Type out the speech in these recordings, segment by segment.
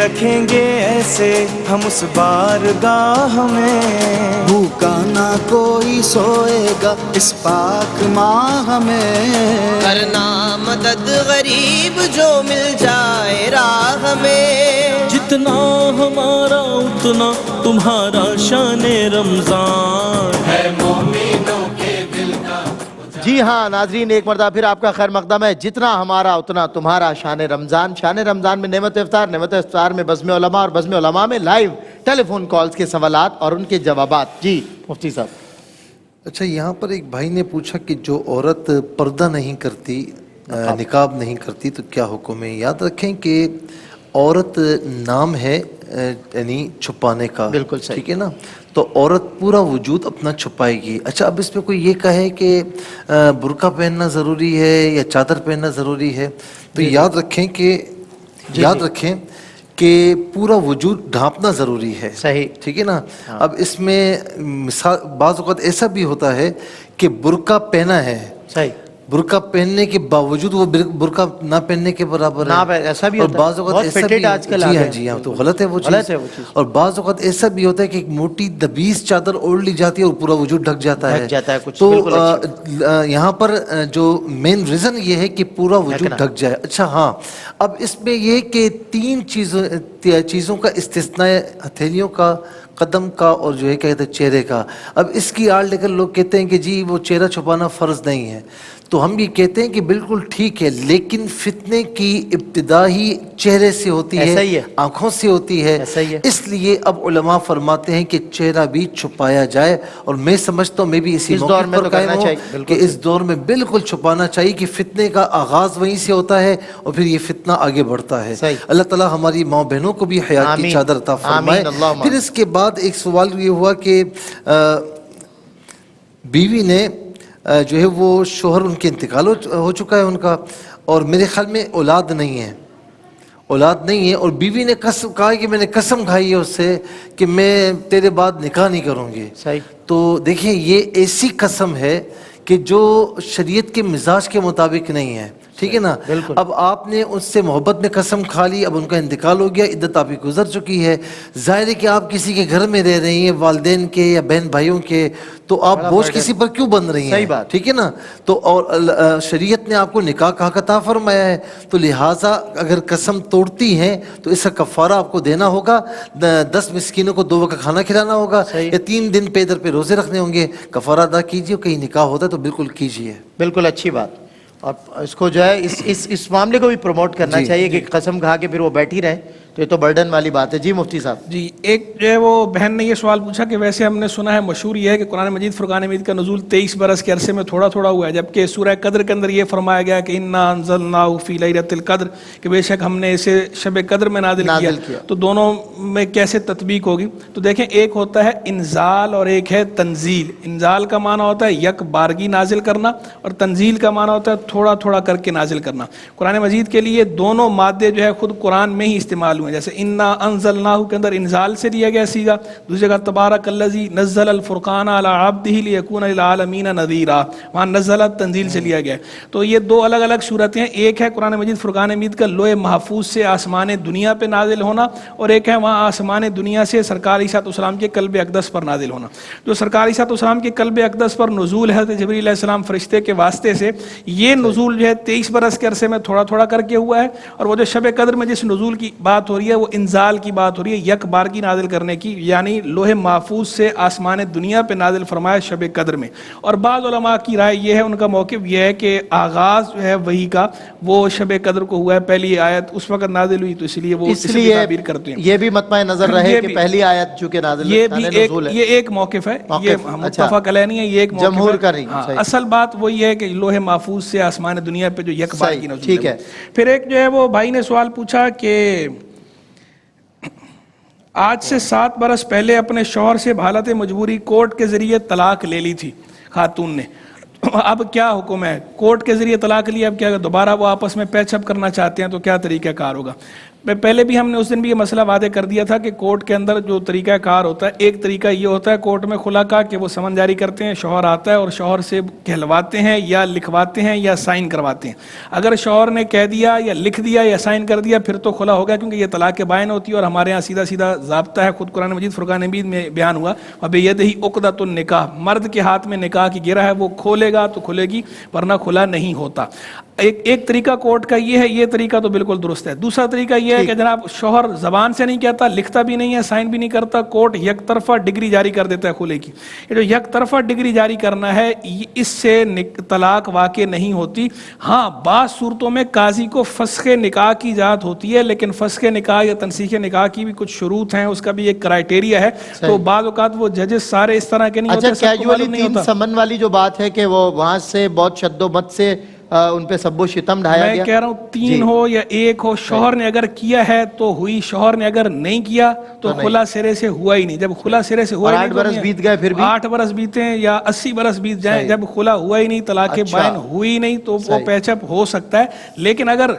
رکھیں گے ایسے ہم اس بارگاہ میں، بھوکا نہ کوئی سوئے گا اس پاک ماہ میں، کرنا مدد غریب جو مل جائے راہ میں، جتنا ہمارا اتنا تمہارا شان رمضان ہے مومنوں کے دل کا۔ جی ہاں ناظرین، ایک مرتبہ پھر آپ کا خیر مقدم ہے، جتنا ہمارا اتنا تمہارا شان رمضان۔ شان رمضان میں نعمت افطار، نعمت افطار میں بزم علماء، اور بزم علماء میں لائیو ٹیلی فون کالز کے سوالات اور ان کے جوابات۔ جی مفتی صاحب۔ اچھا، یہاں پر ایک بھائی نے پوچھا کہ جو عورت پردہ نہیں کرتی، نقاب نہیں کرتی، تو کیا حکم ہے؟ یاد رکھیں کہ عورت نام ہے یعنی چھپانے کا، بالکل صحیح، ٹھیک ہے نا؟ تو عورت پورا وجود اپنا چھپائے گی۔ اچھا، اب اس پہ کوئی یہ کہے کہ برقع پہننا ضروری ہے یا چادر پہننا ضروری ہے، تو یاد رکھیں کہ پورا وجود ڈھانپنا ضروری ہے، صحیح، ٹھیک ہے نا؟ اب اس میں مثال بعض اوقات ایسا بھی ہوتا ہے کہ برقع پہنا ہے، صحیح، برقع پہننے کے باوجود وہ برقع نہ پہننے کے برابر ہے، ایسا بھی اور ہوتا ہے، بعض اوقات بہت ایسا فٹڈ بھی آج کل آ گئے ہیں، جی ہاں تو غلط ہے وہ غلط چیز، ہے وہ چیز، اور بعض اوقات ایسا بھی ہوتا ہے کہ ایک موٹی دبیز چادر اوڑھ لی جاتی ہے اور پورا وجود ڈھک جاتا ہے، کچھ تو بالکل اچھی یہاں پر جو مین ریزن یہ ہے کہ پورا وجود ڈھک جائے۔ اچھا ہاں، اب اس میں یہ کہ تین چیزوں کا استثناء ہے، ہتھیلیوں کا، قدم کا، اور جو ہے کہتے ہیں چہرے کا۔ اب اس کی آڑ لے کر لوگ کہتے ہیں کہ جی وہ چہرہ چھپانا فرض نہیں ہے، تو ہم یہ کہتے ہیں کہ بالکل ٹھیک ہے، لیکن فتنے کی ابتدا ہی چہرے سے ہوتی ہے، آنکھوں سے ہوتی ہے، اس لیے اب علماء فرماتے ہیں کہ چہرہ بھی چھپایا جائے، اور میں سمجھتا ہوں میں بھی اسی موقع پر قائم ہوں کہ اس دور میں بالکل چھپانا چاہیے، کہ فتنے کا آغاز وہیں سے ہوتا ہے اور پھر یہ فتنہ آگے بڑھتا ہے۔ اللہ تعالیٰ ہماری ماں بہنوں کو بھی حیا کی چادر عطا فرمائے۔ پھر اس کے بعد ایک سوال یہ ہوا کہ بیوی نے جو ہے وہ شوہر ان کے انتقال ہو چکا ہے ان کا، اور میرے خیال میں اولاد نہیں ہے، اور بیوی نے کہا کہ میں نے قسم کھائی ہے اس سے کہ میں تیرے بعد نکاح نہیں کروں گی، تو دیکھیں یہ ایسی قسم ہے کہ جو شریعت کے مزاج کے مطابق نہیں ہے، ٹھیک ہے نا؟ اب آپ نے اس سے محبت میں قسم کھا لی، اب ان کا انتقال ہو گیا، عدت آپ کی گزر چکی ہے، ظاہر ہے کہ آپ کسی کے گھر میں رہ رہی ہیں، والدین کے یا بہن بھائیوں کے، تو آپ بوجھ کسی پر کیوں بن رہی ہیں؟ ٹھیک ہے نا؟ تو اور شریعت نے آپ کو نکاح کا حق عطا فرمایا ہے، تو لہٰذا اگر قسم توڑتی ہیں تو اس کا کفارہ آپ کو دینا ہوگا، 10 مسکینوں کو 2 وقت کھانا کھلانا ہوگا، یا 3 دن پیدر پہ روزے رکھنے ہوں گے، کفارہ ادا کیجیے، کہیں نکاح ہوتا ہے تو بالکل کیجیے۔ بالکل اچھی بات، اور اس کو جو ہے اس معاملے کو بھی پروموٹ کرنا چاہیے کہ قسم کھا کے پھر وہ بیٹھی رہے، تو یہ تو برڈن والی بات ہے۔ جی مفتی صاحب۔ جی، ایک جو ہے وہ بہن نے یہ سوال پوچھا کہ ویسے ہم نے سنا ہے، مشہور یہ ہے کہ قرآن مجید فرقان حمید کا نزول 23 برس کے عرصے میں تھوڑا تھوڑا ہوا ہے، جبکہ سورہ قدر کے اندر یہ فرمایا گیا کہ انا انزلناہ فی لیلۃ القدر، کہ بے شک ہم نے اسے شب قدر میں نازل کیا، تو دونوں میں کیسے تطبیق ہوگی؟ تو دیکھیں، ایک ہوتا ہے انزال اور ایک ہے تنزیل۔ انزال کا معنی ہوتا ہے یک بارگی نازل کرنا، اور تنزیل کا معنی ہوتا ہے تھوڑا تھوڑا کر کے نازل کرنا۔ قرآن مجید کے لیے دونوں مادے جو ہے خود قرآن میں ہی استعمال ہوئے ہیں، جیسے انا انزلناہ کے اندر انزال سے لیا گیا سیگا، دوسری جگہ تبارک الذی نزل الفرقان علی عبدہ لیکون للعالمین نذیرا، وہاں نزل تنزیل سے لیا گیا ہے۔ تو یہ دو الگ الگ صورتیں ہیں، ایک ہے قرآن مجید فرقان حمید کا لوح محفوظ سے آسمان دنیا پہ نازل ہونا، اور ایک ہے وہاں آسمان دنیا سے سرکار عیسیٰ علیہ السلام کے قلب اقدس پر نازل ہونا۔ جو سرکار عیسیٰ علیہ السلام کے قلب اقدس پر نزول حضرت جبریل علیہ السلام فرشتے کے واسطے سے، یہ نزول جو ہے 23 برس کے عرصے میں تھوڑا تھوڑا کر کے ہوا ہے، اور وہ جو شب قدر میں جس نزول کی بات ہو رہی ہے وہ انزال کی بات ہو رہی ہے، یک بارگی نازل کرنے کی، یعنی لوح محفوظ سے آسمان دنیا پہ نازل فرمایا شب قدر میں۔ اور بعض علماء کی رائے یہ ہے، ان کا موقف یہ ہے کہ آغاز جو ہے وہی کا وہ شب قدر کو ہوا ہے، پہلی آیت اس وقت نازل ہوئی، تو اس لیے وہ اس لیے تعبیر کرتے ہیں۔ یہ بھی مطمع نظر رہے کہ پہلی آیت چونکہ نازل ہے، یہ ایک موقف ہے، یہ متفق علیہ نہیں ہے، یہ ایک موقف ہے، جمہور کا نہیں۔ اصل بات وہی ہے کہ لوح محفوظ سے آسمان دنیا پہ جو یک بارگی نازل ہے۔ پھر ایک جو ہے وہ بھائی نے سوال پوچھا کہ آج سے 7 برس پہلے اپنے شوہر سے بحالت مجبوری کورٹ کے ذریعے طلاق لے لی تھی خاتون نے، اب کیا حکم ہے؟ کورٹ کے ذریعے طلاق لی، اب کیا دوبارہ وہ آپس میں پیچ اپ کرنا چاہتے ہیں تو کیا طریقہ کار ہوگا؟ پہلے بھی ہم نے اس دن بھی یہ مسئلہ واضح کر دیا تھا کہ کورٹ کے اندر جو طریقہ کار ہوتا ہے، ایک طریقہ یہ ہوتا ہے کورٹ میں خلا کا کہ وہ سمن جاری کرتے ہیں، شوہر آتا ہے اور شوہر سے کہلواتے ہیں یا لکھواتے ہیں یا سائن کرواتے ہیں. اگر شوہر نے کہہ دیا یا لکھ دیا یا سائن کر دیا پھر تو خلا ہو گیا، کیونکہ یہ طلاق بائن ہوتی ہے. اور ہمارے ہاں سیدھا سیدھا ضابطہ ہے، خود قرآن مجید فرقان حمید میں بیان ہوا، وَبِيَدِهِ عُقْدَةُ النِّكَاحِ، مرد کے ہاتھ میں نکاح کی گرہ ہے، وہ کھولے گا تو کھلے گی ورنہ کھلا نہیں ہوتا. ایک طریقہ کورٹ کا یہ ہے، یہ طریقہ تو بالکل درست ہے. دوسرا طریقہ یہ ہے کہ جناب شوہر زبان سے نہیں کہتا، لکھتا بھی نہیں ہے، سائن بھی نہیں کرتا، کورٹ یک طرفہ ڈگری جاری کر دیتا ہے کھلے کی. یہ جو یک طرفہ ڈگری جاری کرنا ہے اس سے طلاق واقع نہیں ہوتی. ہاں بعض صورتوں میں قاضی کو فسخ نکاح کی اجازت ہوتی ہے، لیکن فسخ نکاح یا تنسیخ نکاح کی بھی کچھ شروط ہیں، اس کا بھی ایک کرائٹیریا ہے. تو بعض اوقات وہ ججز سارے اس طرح کے نہیں ہوتے. اچھا کیجولی 3 سمن والی جو بات ہے کہ وہ وہاں سے بہت شد و مت سے ان پہ سب و شتم ڈھایا گیا. میں کہہ رہا ہوں 3 ہو یا 1 ہو، شوہر نے اگر کیا ہے تو ہوئی، شوہر نے اگر نہیں کیا تو خلا سرے سے ہوا ہی نہیں. جب خلا سرے سے ہوا ہی نہیں، 8 برس بیت گئے، پھر بھی 8 برس بیتے ہیں یا 80 برس بیت جائیں، جب خلا ہوا ہی نہیں، طلاق بائن ہوئی نہیں تو وہ پیچپ ہو سکتا ہے. لیکن اگر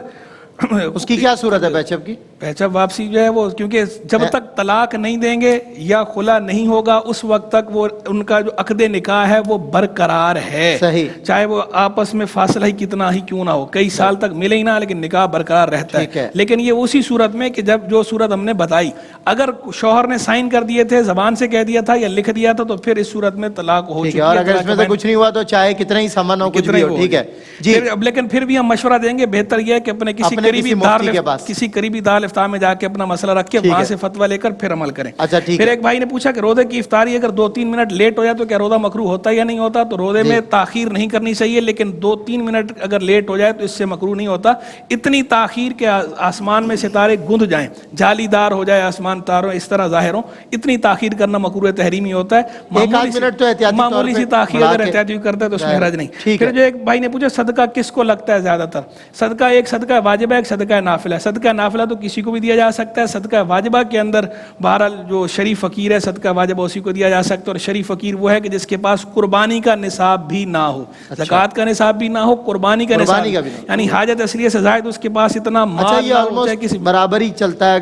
اس کی کیا صورت ہے پیچپ کی؟ پیچپ واپسی جو ہے وہ، کیونکہ جب تک طلاق نہیں دیں گے یا خلا نہیں ہوگا اس وقت تک وہ ان کا جو عقد نکاح ہے وہ برقرار ہے. صحیح. چاہے وہ آپس میں فاصلہ ہی کتنا ہی کیوں نہ ہو، کئی سال تک ملے ہی نہ، لیکن نکاح برقرار رہتا ہے. لیکن یہ اسی صورت میں کہ جب جو صورت ہم نے بتائی، اگر شوہر نے سائن کر دیے تھے، زبان سے کہہ دیا تھا یا لکھ دیا تھا، تو پھر اس صورت میں طلاق ہو چکی ہے. اور اگر اس میں سے کچھ نہیں ہوا تو چاہے کتنا ہی سمن ہو، کچھ بھی ہو، ٹھیک ہے جی. لیکن پھر بھی ہم مشورہ دیں گے، بہتر یہ ہے کہ اپنے کسی قریبی دار افتاء میں جا کے اپنا مسئلہ رکھ کے وہاں سے فتویٰ لے کر پھر عمل کریں. پھر ایک بھائی نے پوچھا کہ روزے کی افطاری اگر 2-3 منٹ لیٹ ہو جائے تو کیا روزہ مکروہ ہوتا ہے یا نہیں ہوتا؟ تو روزے میں تاخیر نہیں کرنی چاہیے، لیکن 2-3 منٹ اگر لیٹ ہو جائے تو اس سے مکروہ نہیں ہوتا. اتنی تاخیر کے آسمان میں ستارے گند جائیں، جالی دار ہو جائے آسمان، تاروں اس طرح ظاہر ہوں، اتنی تاخیر کرنا مکروہ تحریمی ہوتا ہے. معمولی سی تاخیر اگر احتیاطی کرتا ہے تو اس میں حرج نہیں. پھر جو ایک بھائی نے پوچھا صدقہ کس کو لگتا ہے زیادہ تر؟ صدقہ ایک صدقہ واجبہ، ایک صدقہ نافلہ ہے. صدقہ نافلہ تو کسی کو بھی دیا جا سکتا ہے. صدقہ واجبہ کے اندر بہرحال جو شریف فقیر ہے صدقہ واجبہ اسی کو دیا جا سکتا ہے. اور شریف فقیر وہ ہے کہ جس کے پاس قربانی کا نصاب بھی نہ ہو، زکوٰۃ کا نصاب بھی نہ ہو، قربانی کا نصاب، یعنی حاجت اصلیہ سے زائد اس کے پاس اتنا مال نہ ہو. کسی برابر ہی چلتا ہے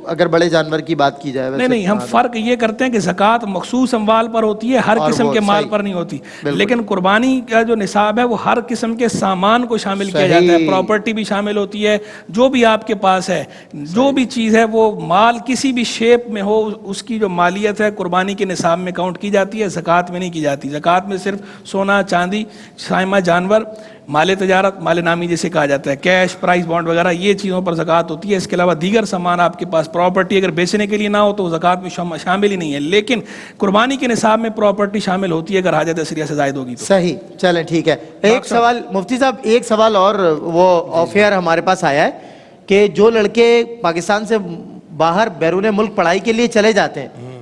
اگر بڑے جانور کی بات کی جائے. نہیں، ہم فرق یہ کرتے ہیں کہ زکوٰۃ مخصوص اموال پر ہوتی ہے، ہر قسم کے مال پر نہیں ہوتی. لیکن قربانی کا جو نصاب ہے وہ ہر قسم کے سامان کو شامل کیا جاتا ہے، پراپرٹی بھی شامل ہوتی ہے. جو بھی آپ کے پاس ہے، جو بھی چیز ہے، وہ مال کسی بھی شیپ میں ہو، اس کی جو مالیت ہے قربانی کے نصاب میں کاؤنٹ کی جاتی ہے، زکوٰۃ میں نہیں کی جاتی. زکوٰۃ میں صرف سونا، چاندی، سائمہ جانور، مال تجارت، مال نامی جسے کہا جاتا ہے، کیش، پرائز بانڈ وغیرہ، یہ چیزوں پر زکوٰۃ ہوتی ہے. اس کے علاوہ دیگر سامان آپ کے پاس پراپرٹی اگر بیچنے کے لیے نہ ہو تو زکوٰۃ میں شامل ہی نہیں ہے. لیکن قربانی کے نصاب میں پراپرٹی شامل ہوتی ہے اگر حاجت اصلیہ سے زائد ہوگی تو. صحیح، چلیں ٹھیک ہے. ایک سوال مفتی صاحب، ایک سوال اور وہ آف ایئر ہمارے پاس آیا ہے کہ جو لڑکے پاکستان سے باہر بیرون ملک پڑھائی کے لیے چلے جاتے ہیں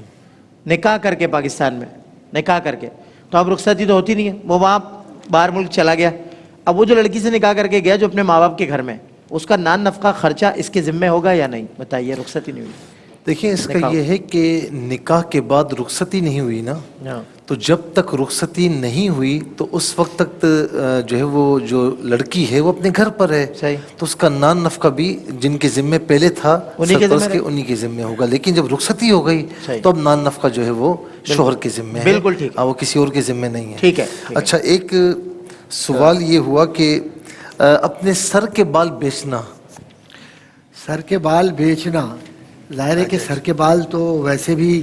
نکاح کر کے، پاکستان میں نکاح کر کے، تو اب رخصتی تو ہوتی نہیں ہے، وہ وہاں باہر ملک چلا گیا. اب وہ جو لڑکی سے نکاح کر کے گیا جو اپنے ماں باپ کے گھر میں، اس کا نان نفقہ خرچہ اس کے ذمہ ہوگا یا نہیں؟ بتائیے. رخصتی نہیں ہوئی. دیکھیں اس کا یہ ہے کہ نکاح کے بعد رخصتی نہیں ہوئی نا، تو جب تک رخصتی نہیں ہوئی تو اس وقت تک جو ہے وہ جو لڑکی ہے وہ اپنے گھر پر ہے. تو اس کا نان نفقہ بھی جن کے ذمے پہلے تھا انہی کے ذمے ہوگا. لیکن جب رخصتی ہو گئی تو اب نان نفقہ جو ہے وہ شوہر کے ذمے ہے، بالکل ٹھیک، وہ کسی اور کے ذمے نہیں ہے. ٹھیک ہے. اچھا، ایک سوال یہ ہوا کہ اپنے سر کے بال بیچنا. سر کے بال بیچنا، ظاہر ہے کہ سر کے بال تو ویسے بھی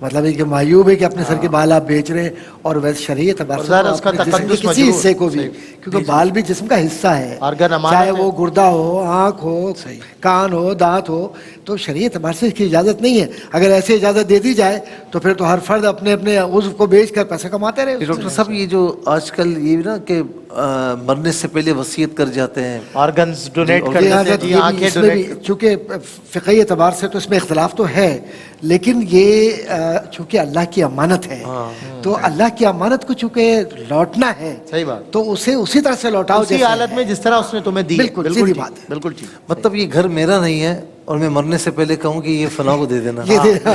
مطلب ہے کہ معیوب ہے کہ اپنے سر کے بال آپ بیچ رہے ہیں، اور ویسے شریعت اعتبار سے جسم کے کسی حصے کو بھی، کیونکہ بال بھی جسم کا حصہ ہے، چاہے وہ گردہ ہو، آنکھ ہو، کان ہو، دانت ہو، تو شریعت اعتبار سے اس کی اجازت نہیں ہے. اگر ایسے اجازت دے دی جائے تو پھر تو ہر فرد اپنے اپنے عضو کو بیچ کر پیسے کماتے رہے. ڈاکٹر صاحب، یہ جو آج کل یہ نا کہ مرنے سے پہلے وصیت کر جاتے ہیں، آرگنز ڈونیٹ کر دیتے ہیں، آنکھیں ڈونیٹ، چونکہ فقہی اعتبار سے تو اس میں اختلاف تو ہے، لیکن یہ چونکہ اللہ کی امانت ہے تو اللہ کی امانت کو چونکہ لوٹنا ہے، صحیح بات، تو اسے اسی طرح سے لوٹاؤ، اسی حالت میں جس طرح اس نے تمہیں دی. بالکل سیدھی بات ہے. بالکل ٹھیک. مطلب یہ گھر میرا نہیں ہے اور میں مرنے سے پہلے کہوں کہ یہ فلاں کو دے دینا.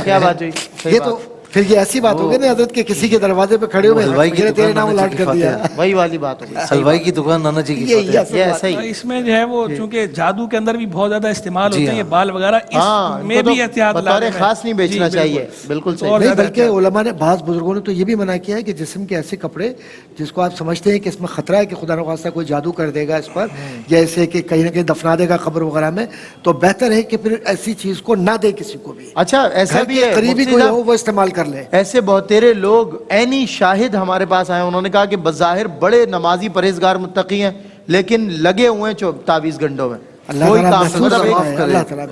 کیا بات ہوئی؟ یہ تو پھر یہ ایسی بات ہوگی نا حضرت کہ کسی کے دروازے پہ کھڑے ہوئے حلوائی کی میرے تیرے دکان نام نانا الاٹ جی کی کر دیا. وہی والی بات ہوگی. حلوائی کی دکان نانا جی کی فاتح. یہ ایسا ہی اس میں جو ہے وہ چونکہ جادو کے اندر بھی بہت زیادہ استعمال جی ہوتے ہیں یہ بال وغیرہ, ہاں اس میں بھی احتیاط بطور خاص نہیں بیچنا چاہیے. بالکل صحیح. نہیں بلکہ علماء نے بعض بزرگوں نے تو یہ بھی منع کیا ہے کہ جسم کے ایسے کپڑے جس کو آپ سمجھتے ہیں کہ اس میں خطرہ ہے کہ خدا نخواستہ کوئی جادو کر دے گا اس پر, یا ایسے کہ کہیں نہ کہیں دفنا دے گا قبر وغیرہ میں, تو بہتر ہے کہ پھر ایسی چیز کو نہ دے کسی کو بھی. اچھا ایسا بھی ہے قریبی کوئی ہو وہ استعمال کر لے. ایسے بہتیرے لوگ عینی شاہد ہمارے پاس آئے, انہوں نے کہا کہ بظاہر بڑے نمازی پرہیزگار متقی ہیں لیکن لگے ہوئے ہیں تعویذ گنڈوں میں. کوئی کام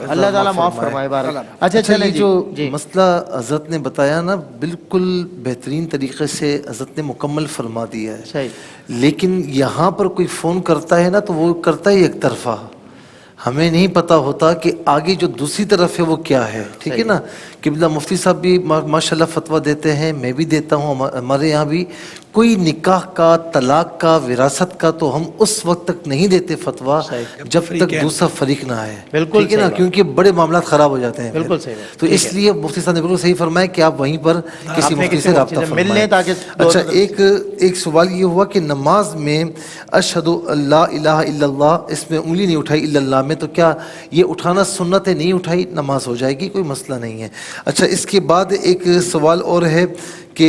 اللہ تعالیٰ معاف فرمائے. اچھا چلیں جو مسئلہ حضرت نے بتایا نا بالکل بہترین طریقے سے حضرت نے مکمل فرما دیا ہے. لیکن یہاں پر کوئی فون کرتا ہے نا تو وہ کرتا ہے ایک طرفہ, ہمیں نہیں پتا ہوتا کہ آگے جو دوسری طرف ہے وہ کیا ہے. ٹھیک ہے نا. قبلہ مفتی صاحب بھی ماشاءاللہ فتویٰ دیتے ہیں, میں بھی دیتا ہوں, ہمارے یہاں بھی کوئی نکاح کا, طلاق کا, وراثت کا تو ہم اس وقت تک نہیں دیتے فتویٰ جب تک دوسرا فریق نہ آئے. بالکل ٹھیک ہے نا, کیونکہ بڑے معاملات خراب ہو جاتے ہیں. بالکل صحیح. تو اس لیے مفتی صاحب نے بالکل صحیح فرمایا کہ آپ وہیں پر کسی مفتی سے رابطہ فرمائیں. اچھا ایک سوال یہ ہوا کہ نماز میں اشہد لا الہ الا اللہ, اس میں انگلی نہیں اٹھائی الا اللہ میں, تو کیا یہ اٹھانا سنت ہے؟ نہیں اٹھائی نماز ہو جائے گی, کوئی مسئلہ نہیں ہے. اچھا اس کے بعد ایک سوال اور ہے کہ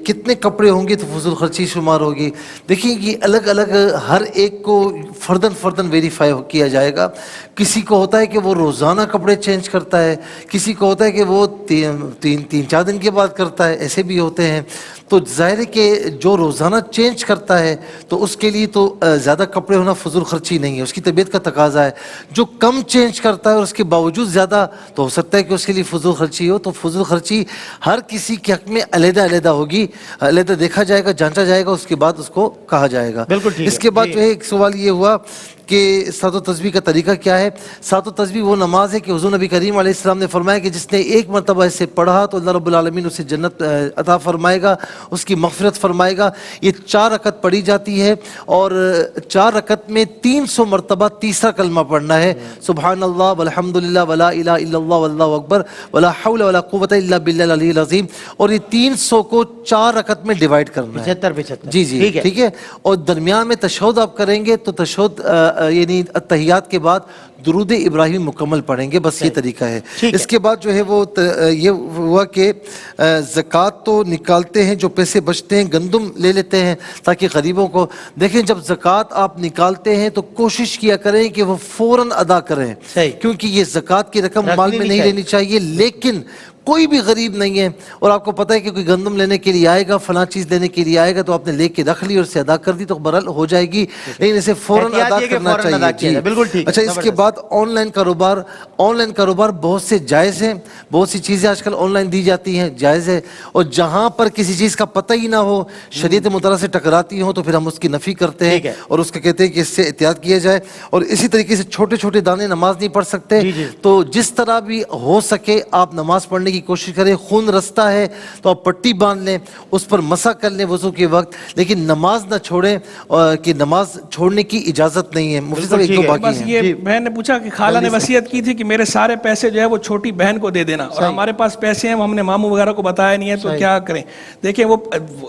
کتنے کپڑے ہوں گے تو فضول خرچی شمار ہوگی. دیکھیں یہ الگ الگ ہر ایک کو فردن ویریفائی کیا جائے گا. کسی کو ہوتا ہے کہ وہ روزانہ کپڑے چینج کرتا ہے, کسی کو ہوتا ہے کہ وہ تین چار دن کے بعد کرتا ہے, ایسے بھی ہوتے ہیں. تو ظاہر ہے کہ جو روزانہ چینج کرتا ہے تو اس کے لیے تو زیادہ کپڑے ہونا فضول خرچی نہیں ہے, اس کی طبیعت کا تقاضا ہے. جو کم چینج کرتا ہے اور اس کے باوجود زیادہ, تو ہو سکتا ہے کہ اس کے لیے فضول خرچی ہو. تو فضول خرچی ہر کسی کے حق میں علیحدہ ہوگی, علیحدہ دیکھا جائے گا, جانچا جائے گا, اس کے بعد اس کو کہا جائے گا. اس کے بعد جو ہے ایک سوال یہ ہوا کہ سات و تسبیح کا طریقہ کیا ہے. سات و تسبیح وہ نماز ہے کہ حضور نبی کریم علیہ السلام نے فرمایا کہ جس نے ایک مرتبہ اسے پڑھا تو اللہ رب العالمین اسے جنت عطا فرمائے گا, اس کی مغفرت فرمائے گا. یہ 4 رکعت پڑھی جاتی ہے اور 4 رکعت میں 300 مرتبہ تیسرا کلمہ پڑھنا ہے, سبحان اللہ والحمد للہ ولا الہ الا اللہ واللہ اکبر ولا حول ولا قوت الا باللہ العلی العظیم. اور یہ 300 کو 4 رکعت میں ڈیوائڈ کرنا ہے. 75 جی ٹھیک ہے. اور درمیان میں تشہد آپ کریں گے تو تشہد یعنی التحیات کے بعد درود ابراہیم مکمل پڑھیں گے, بس یہ طریقہ ہے. اس کے بعد جو ہے وہ یہ ہوا کہ زکوٰۃ تو نکالتے ہیں, جو پیسے بچتے ہیں گندم لے لیتے ہیں تاکہ غریبوں کو. دیکھیں جب زکوٰۃ آپ نکالتے ہیں تو کوشش کیا کریں کہ وہ فوراً ادا کریں, کیونکہ یہ زکوٰۃ کی رقم مال میں نہیں لینی چاہیے. لیکن کوئی بھی غریب نہیں ہے اور آپ کو پتہ ہے کہ کوئی گندم لینے کے لیے آئے گا, فلاں چیز لینے کے لیے آئے گا, تو آپ نے لے کے رکھ لی اور اسے ادا کر دی تو برحال ہو جائے گی, لیکن اسے فوراً ادا کرنا چاہیے. بالکل ٹھیک. اچھا اس کے بعد آن لائن کاروبار بہت سے جائز ہیں, بہت سی چیزیں آج کل آن لائن دی جاتی ہیں, جائز ہے. اور جہاں پر کسی چیز کا پتہ ہی نہ ہو, شریعت مطالعہ سے ٹکراتی ہوں, تو پھر ہم اس کی نفی کرتے ہیں اور اس کا کہتے ہیں کہ اس سے احتیاط کیا جائے. اور اسی طریقے سے چھوٹے دانے نماز نہیں پڑھ سکتے, تو جس طرح بھی ہو سکے آپ نماز پڑھنے کی کوشش کریں. خون رستا ہے تو آپ پٹی باندھ لیں, اس پر مسح کر لیں وضو کے وقت, لیکن نماز نہ چھوڑیں کہ نماز چھوڑنے کی اجازت نہیں ہے. مفتی صاحب ایک دو باقی ہیں. یہ بہن نے پوچھا کہ خالہ نے وصیت کی تھی کہ میرے سارے پیسے جو ہے وہ چھوٹی بہن کو دے دینا, اور ہمارے پاس پیسے ہیں, ہم نے ماموں وغیرہ کو بتایا نہیں ہے, تو کیا کریں؟ دیکھیں وہ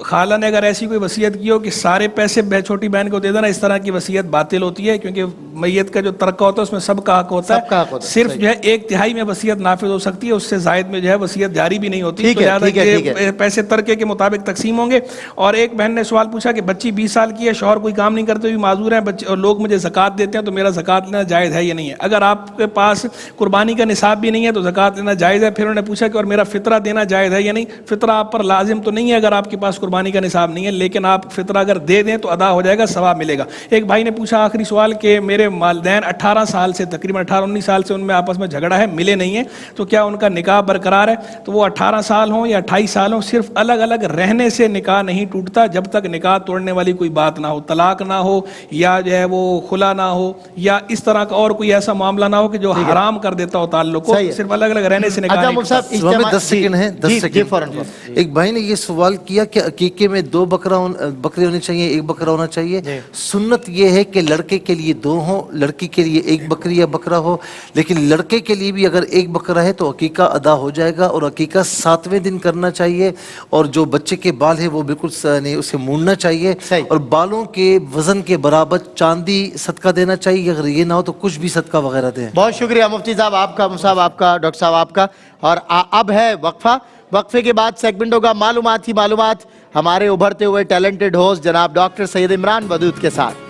خالہ نے اگر ایسی کوئی وصیت کی ہو کہ سارے پیسے چھوٹی بہن کو دے دینا, اس طرح کی وصیت باطل ہوتی ہے, کیونکہ میت کا جو ترکہ ہوتا ہے اس میں سب کا حق ہوتا ہے. صرف جو ہے 1/3 میں وصیت نافذ ہو سکتی ہے, اس سے زائد میں جو ہے وصیت جاری بھی نہیں ہوتی. تو لہٰذا پیسے ترکے کے مطابق تقسیم ہوں گے. اور ایک بہن نے سوال پوچھا کہ بچی 20 سال کی ہے, شوہر کوئی کام نہیں کرتے ہوئے معذور ہیں, اور لوگ مجھے زکوٰۃ دیتے ہیں, تو میرا زکوٰۃ لینا جائز ہے یا نہیں ہے؟ اگر آپ کے پاس قربانی کا نصاب بھی نہیں ہے تو زکوٰۃ لینا جائز ہے. پھر انہوں نے پوچھا کہ اور میرا فطرہ دینا جائز ہے یا نہیں؟ فطرہ آپ پر لازم تو نہیں ہے اگر آپ کے پاس قربانی کا نصاب نہیں ہے, لیکن آپ فطرہ اگر دے دیں تو ادا ہو جائے گا, ثواب ملے گا. ایک بھائی نے پوچھا آخری سوال کہ میرے والدین 18 سال سے تقریباً 18-19 سال سے ان میں آپس میں جھگڑا ہے, ملے نہیں ہیں, تو کیا ان کا نکاح برقرار ہے؟ تو وہ 18 سال ہوں یا 28 سال ہوں, صرف الگ الگ رہنے سے نکاح نہیں ٹوٹتا جب تک نکاح توڑنے والی کوئی بات نہ ہو, طلاق نہ ہو, یا جو ہے وہ خلا نہ ہو, یا اس طرح کا اور کوئی ایسا معاملہ نہ ہو کہ جو حرام کر دیتا ہو تعلق کو. صرف الگ الگ رہنے سے نکاح نہیں ٹوٹتا. 10 سیکنڈ ہیں, 10 سیکنڈ. ایک بھائی نے یہ سوال کیا کہ عقیقے میں 2 بکرے ہونے چاہیے, 1 بکرا ہونا چاہیے. سنت یہ ہے کہ لڑکے کے لیے 2 ہوں, لڑکی کے لیے 1 بکری یا بکرا ہو, لیکن لڑکے کے لیے بھی اگر 1 بکرا ہے تو عقیقہ ادا ہو جائے گا. گا اور عقیقہ 7ویں دن کرنا چاہیے اور جو بچے کے بال ہے وہ بالکل نہیں اسے مونڈنا چاہیے اور بالوں کے وزن کے برابر چاندی صدقہ دینا چاہیے. اگر یہ نہ ہو تو کچھ بھی صدقہ وغیرہ دیں. بہت شکریہ مفتی صاحب آپ کا, مصعب آپ کا, ڈاکٹر صاحب آپ کا. اور اب ہے وقفہ. وقفے کے بعد سیگمنٹ ہوگا معلومات ہی معلومات ہمارے ابھرتے ہوئے ٹیلنٹڈ ہوسٹ جناب ڈاکٹر سید عمران ودود کے ساتھ.